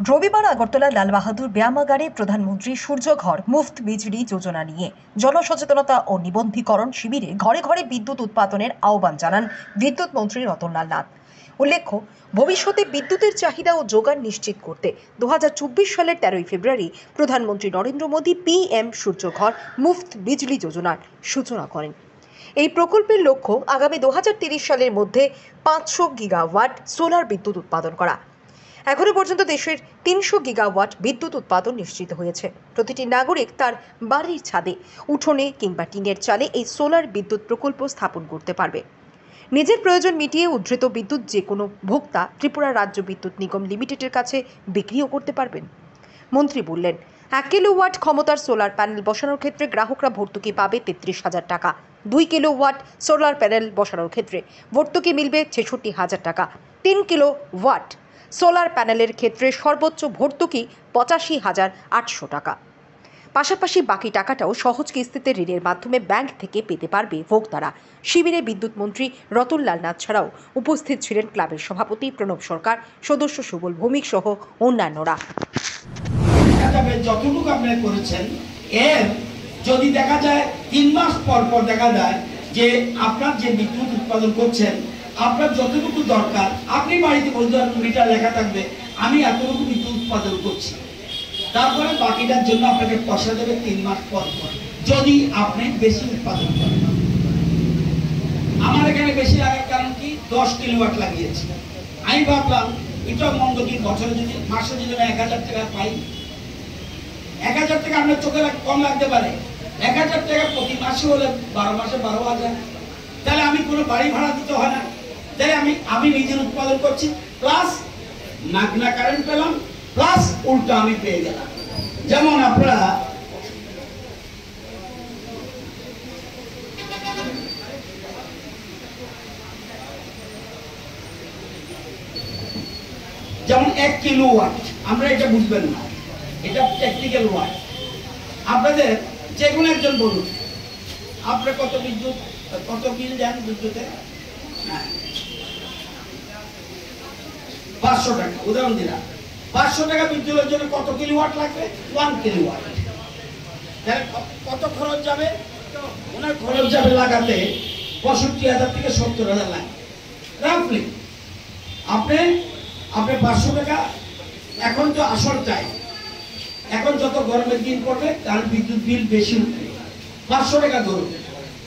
রবিবার আগরতলা লালবাহাদুর ব্যায়ামাগারে প্রধানমন্ত্রী সূর্যঘর মুফত বিজলি যোজনা নিয়ে জনসচেতনতা ও নিবন্ধীকরণ শিবিরে ঘরে ঘরে বিদ্যুৎ উৎপাদনের আহ্বান জানান বিদ্যুৎ মন্ত্রী রতনলাল নাথ। উল্লেখ্য, ভবিষ্যতে বিদ্যুতের চাহিদা ও যোগান নিশ্চিত করতে 2024 সালের 13 ফেব্রুয়ারি প্রধানমন্ত্রী নরেন্দ্র মোদী PM সূর্যঘর মুফত বিজলি যোজনার সূচনা করেন। এই প্রকল্পের লক্ষ্য আগামী 2030 সালের মধ্যে 500 গিগাওয়াট সোলার বিদ্যুৎ উৎপাদন করা। এখনো পর্যন্ত দেশের 300 গিগাওয়াট বিদ্যুৎ উৎপাদন নিশ্চিত হয়েছে। প্রতিটি নাগরিক তার বাড়ির ছাদে, উঠোনে কিংবা টিনের চালে এই সোলার বিদ্যুৎ প্রকল্প স্থাপন করতে পারবে। নিজের প্রয়োজন মিটিয়ে উদ্ধৃত বিদ্যুৎ যে কোনো ভোক্তা ত্রিপুরা রাজ্য বিদ্যুৎ নিগম লিমিটেডের কাছে বিক্রিও করতে পারবেন। মন্ত্রী বললেন, 1 কিলোওয়াট ক্ষমতার সোলার প্যানেল বসানোর ক্ষেত্রে গ্রাহকরা ভর্তুকি পাবে 33,000 টাকা। 2 কিলোওয়াট সোলার প্যানেল বসানোর ক্ষেত্রে ভর্তুকি মিলবে 66,000 টাকা। 3 কিলোওয়াট সোলার প্যানেলের ক্ষেত্রে সর্বোচ্চ ভর্তুকি 85,800 টাকা। পাশাপাশি বাকি টাকাটাও সহজ কিস্তিতে ঋণের মাধ্যমে ব্যাংক থেকে পেতে পারবে ভোক্তারা। শিবিরে বিদ্যুৎ মন্ত্রী রতনলাল নাথ ছাড়াও উপস্থিত ছিলেন ক্লাবের সভাপতি প্রণব সরকার, সদস্য সুবল ভৌমিক সহ অন্যান্যরা। যতটুকু আপনারা করেছেন, এর যদি দেখা যায় 3 মাস পর পর দেখা যায় যে আপনার যে বিদ্যুৎ উৎপাদন করছেন, আপনার যতটুকু দরকার, আপনি বাড়িতে বলতে পারবেন, মিটার লেখা থাকবে আমি এতটুকু বিদ্যুৎ উৎপাদন করছি। তারপরে বাকিটার জন্য আপনাকে পয়সা দেবে 3 মাস পর পর, যদি আপনি বেশি উৎপাদন করেন। আমার এখানে বেশি লাগার কারণ কি, 10 কিলোওয়াট লাগিয়েছি। আমি ভাবলাম এটা মন্দ কি, বছরে যদি মাসে যদি 1000 টাকা পাই, 1000 টাকা আপনার চোখে কম লাগতে পারে। 1000 টাকা প্রতি মাসে হলে 12 মাসে 12,000, তাহলে আমি কোনো বাড়ি ভাড়া দিতে হয় না। তাই আমি নিজের উৎপাদন করছি, প্লাস মাগনা কারেন্ট পেলাম, প্লাস উল্টো আমি পেয়ে গেলাম। যেমন আপনারা যেমন 1 কিলোওয়াট, আমরা এটা বুঝবেন না, এটা টেকনিক্যাল ওয়াট। আপনাদের যে কোনো একজন বলুন আপনার কত বিদ্যুৎ, কত বিল দেন বিদ্যুতে? 500 টাকা উদাহরণ দিলাম। 500 টাকা বিদ্যুতের জন্য কত কিলোওয়াট লাগবে? 1 কিলোওয়াট। তাহলে কত খরচ যাবে? ওনার খরচ যাবে লাগাতে 65,000 থেকে 70,000 লাগে রাফলি। আপনি 500 টাকা, এখন তো আসল টাইম, এখন যত গরমের দিন পড়বে তার বিদ্যুৎ বিল বেশি উঠবে। 500 টাকা ধরুন,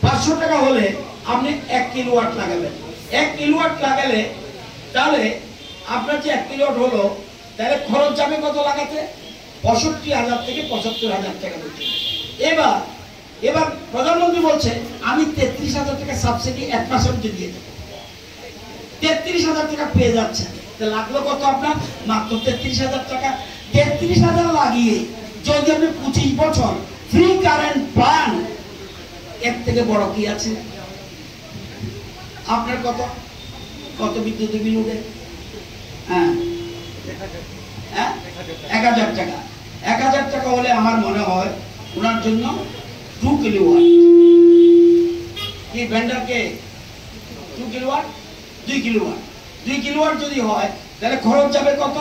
500 টাকা হলে আপনি 1 কিলোওয়াট লাগাবেন। 1 কিলোওয়াট লাগালে তাহলে আপনার যে 1 কিলোওয়াট হলো, তাহলে খরচ যাবে কত লাগাতে? 65,000 থেকে 75,000 টাকা দিতে। এবার প্রধানমন্ত্রী বলছে আমি 33,000 টাকা সাবসিডি 1 মাসের মধ্যে দিয়ে দেবো। 33,000 টাকা পেয়ে যাচ্ছেন, লাগলো কত আপনার? মাত্র 33,000 টাকা। 33,000 লাগিয়ে যদি আপনি 25 বছর ফ্রি কারেন্ট পান, এর থেকে বড় কি আছে? আপনার কত বিদ্যুৎ বিল উঠে? 1,000 টাকা। 1,000 টাকা হলে আমার মনে হয় ওনার জন্য 2 কিলোওয়াট। কি ভেন্ডারকে 2 কিলোওয়াট, 2 কিলোওয়াট, 2 কিলোওয়াট যদি হয় তাহলে খরচ যাবে কত?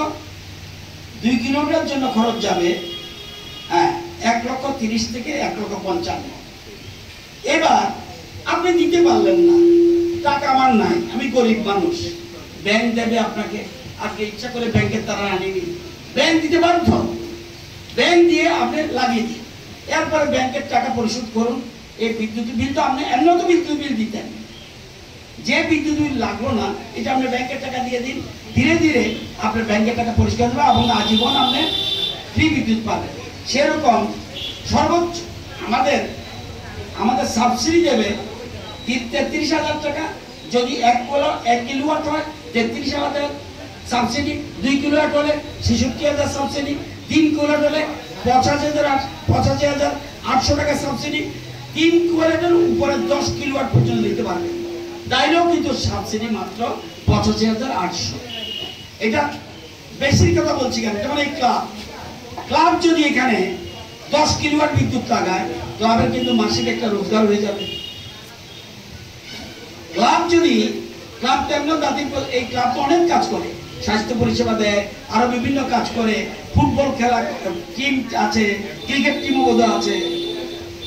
2 কিলোওয়াটের জন্য খরচ যাবে 1,30,000 থেকে 1,55,000। এবার আপনি দিতে পারলেন না, টাকা আমার নাই, আমি গরিব মানুষ, ব্যাংক দেবে আপনাকে। আজকে ইচ্ছা করে ব্যাংকের তারা আনেনি, ব্যাংক দিতে বাধ্য। ব্যাংক দিয়ে আপনি লাগিয়ে দিন, এরপরে ব্যাংকের টাকা পরিশোধ করুন। এই বিদ্যুৎ বিল তো আপনি এমন তো বিদ্যুৎ বিল দিতেন, যে বিদ্যুৎ বিল লাগলো না এটা আপনি ব্যাংকের টাকা দিয়ে দিন। ধীরে ধীরে আপনার ব্যাংকের টাকা পরিষ্কার হবে এবং আজীবন আপনি ফ্রি বিদ্যুৎ পাবেন। সেরকম সর্বোচ্চ আমাদের সাবসিডি দেবে 33,000 টাকা। যদি 1 কিলোওয়াট হয় 33,000 সাবসিডি, 2 কিলোওয়াট হলে 66,000 সাবসিডি, 3 কিলোওয়াট হলে 85,800 টাকা সাবসিডি। 3 কিলোওয়াটের উপরে 10 কিলোওয়াট পর্যন্ত দিতে পারবেন, তাইলেও কিন্তু সাবসিডি মাত্র 85,800। এটা বেশির কথা বলছি কেন? যেমন এই ক্লাব যদি এখানে 10 কিলোওয়াট বিদ্যুৎ লাগায়, ক্লাবের কিন্তু মাসিক একটা রোজগার হয়ে যাবে। ক্লাব তো এমন জাতির, এই ক্লাব তো অনেক কাজ করে, স্বাস্থ্য পরিষেবা দেয়, আরো বিভিন্ন কাজ করে, ফুটবল খেলা টিম আছে, ক্রিকেট টিমও বোধ আছে,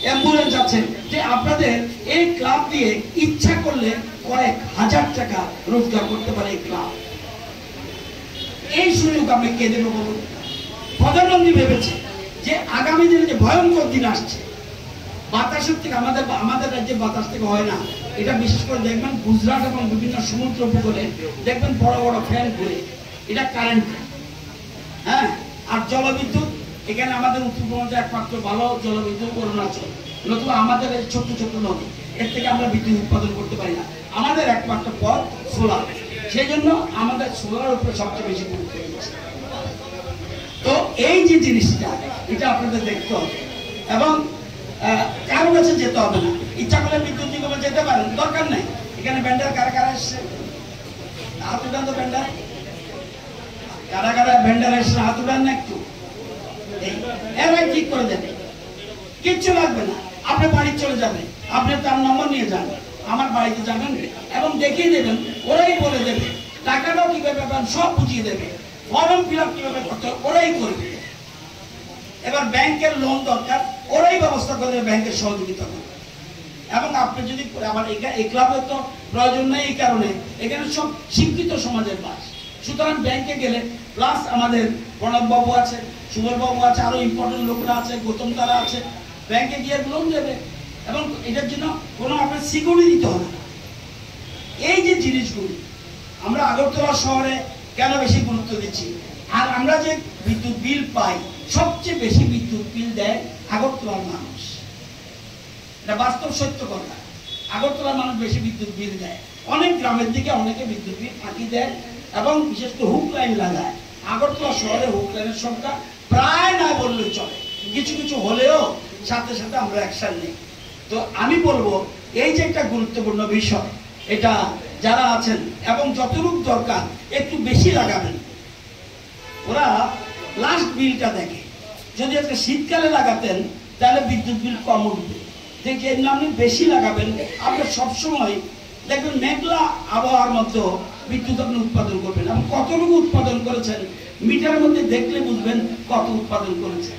অ্যাম্বুলেন্স আছে। যে আপনাদের এই ক্লাব দিয়ে ইচ্ছা করলে কয়েক হাজার টাকা রোজগার করতে পারে এই ক্লাব। এই সুযোগ আপনি কে দেবে বলুন? প্রধানমন্ত্রী ভেবেছে যে আগামী দিনে যে ভয়ঙ্কর দিন আসছে, বাতাসের থেকে আমাদের রাজ্যে বাতাস থেকে হয় না, এটা বিশেষ করে দেখবেন গুজরাট এবং বিভিন্ন সমুদ্র উপকূলে দেখবেন বড় বড় ফ্যান ঘুরে, এটা কারেন্ট। হ্যাঁ, আর জলবিদ্যুৎ, এখানে আমাদের উত্তরবঙ্গে একমাত্র ভালো জলবিদ্যুৎ অরুণাচল, নতুবা আমাদের এই ছোট্ট ছোট্ট নদী, এর থেকে আমরা বিদ্যুৎ উৎপাদন করতে পারি না। আমাদের একমাত্র পথ সোলার, সেই জন্য আমাদের সোলার উপরে সবচেয়ে বেশি গুরুত্ব দিচ্ছে। তো এই যে জিনিসটা, এটা আপনাদের দেখতে হবে এবং কারো কাছে যেতে হবে না। ইচ্ছা করলে বিদ্যুৎ নিগমে যেতে পারেন, দরকার নেই। এখানে ব্যান্ডার কারা কারা এসছে হাত উঠান তো, ব্যান্ডার কারা কারা ব্যান্ডার এসছে হাত উঠান না একটু, এরাই ঠিক করে দেবে, কিচ্ছু লাগবে না। আপনি বাড়ি চলে যাবেন, আপনি তার নম্বর নিয়ে যান, আমার বাড়িতে যাবেন এবং দেখিয়ে দেবেন, ওরাই বলে দেবে টাকাটাও কিভাবে পাবেন, সব বুঝিয়ে দেবে, ফর্ম ফিল আপ কিভাবে করতে হবে ওরাই করবে। এবার ব্যাংকের লোন দরকার, ওরাই ব্যবস্থা করে ব্যাংকের সহযোগিতা করবে। এবং আপনি যদি আমার এই ক্লাবের তো প্রয়োজন নেই, এই কারণে এখানে সব শিক্ষিত সমাজের বাস। সুতরাং ব্যাংকে গেলে প্লাস আমাদের প্রণব বাবু আছে, সুবল বাবু আছে, আরো ইম্পর্টেন্ট লোকরা আছে, গৌতম তারা আছে, ব্যাংকে গিয়ে লোন দেবে এবং এটার জন্য কোনো আপনার সিকিউরিটি দিতে হবে না। এই যে জিনিসগুলি আমরা আগরতলা শহরে কেন বেশি গুরুত্ব দিচ্ছি, আর আমরা যে বিদ্যুৎ বিল পাই, সবচেয়ে বেশি বিদ্যুৎ বিল দেয় আগরতলার মানুষ। এটা বাস্তব সত্য কথা, আগরতলার মানুষ বেশি বিদ্যুৎ বিল দেয়। অনেক গ্রামের দিকে অনেকে বিদ্যুৎ বিল ফাঁকি দেয় এবং বিশেষ করে হুক লাইন লাগায়। আগরতলা শহরে হুক লাইনের সংখ্যা প্রায় না বললেই চলে, কিছু কিছু হলেও সাথে সাথে আমরা অ্যাকশন নেই। তো আমি বলবো এই যে একটা গুরুত্বপূর্ণ বিষয়, এটা যারা আছেন এবং যতটুকু দরকার একটু বেশি লাগাবেন। ওরা লাস্ট বিলটা দেখে, যদি আজকে শীতকালে লাগাতেন তাহলে বিদ্যুৎ বিল কম উঠবে। দেখে এর নামে বেশি লাগাবেন, আপনি সবসময় দেখবেন মেঘলা আবহাওয়ার মধ্যে বিদ্যুৎ আপনি উৎপাদন করবেন এবং কতটুকু উৎপাদন করেছেন মিটারের মধ্যে দেখলে বুঝবেন কত উৎপাদন করেছেন।